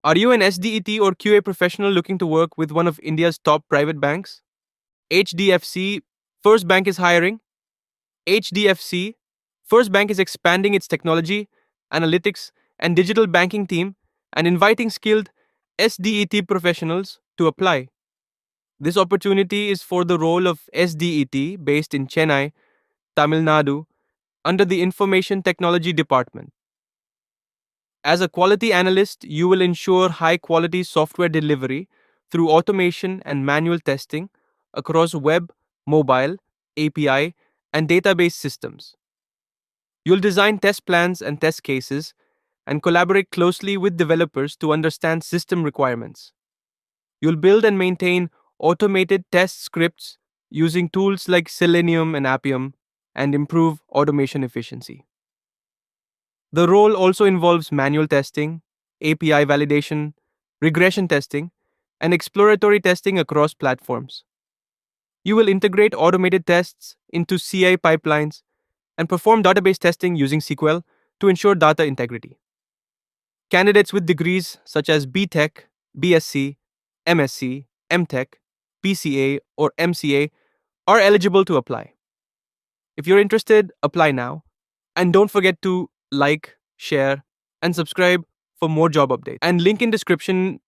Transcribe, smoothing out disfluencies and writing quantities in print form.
Are you an SDET or QA professional looking to work with one of India's top private banks? HDFC, First Bank is hiring. HDFC, First Bank is expanding its technology, analytics, and digital banking team and inviting skilled SDET professionals to apply. This opportunity is for the role of SDET based in Chennai, Tamil Nadu, under the Information Technology Department. As a quality analyst, you will ensure high quality software delivery through automation and manual testing across web, mobile, API, and database systems. You'll design test plans and test cases and collaborate closely with developers to understand system requirements. You'll build and maintain automated test scripts using tools like Selenium and Appium and improve automation efficiency. The role also involves manual testing, API validation, regression testing, and exploratory testing across platforms. You will integrate automated tests into CI pipelines and perform database testing using SQL to ensure data integrity. Candidates with degrees such as B.Tech, B.Sc, M.Sc, M.Tech, PCA, or MCA are eligible to apply. If you're interested, apply now. And don't forget to like, share, and subscribe for more job updates. And link in description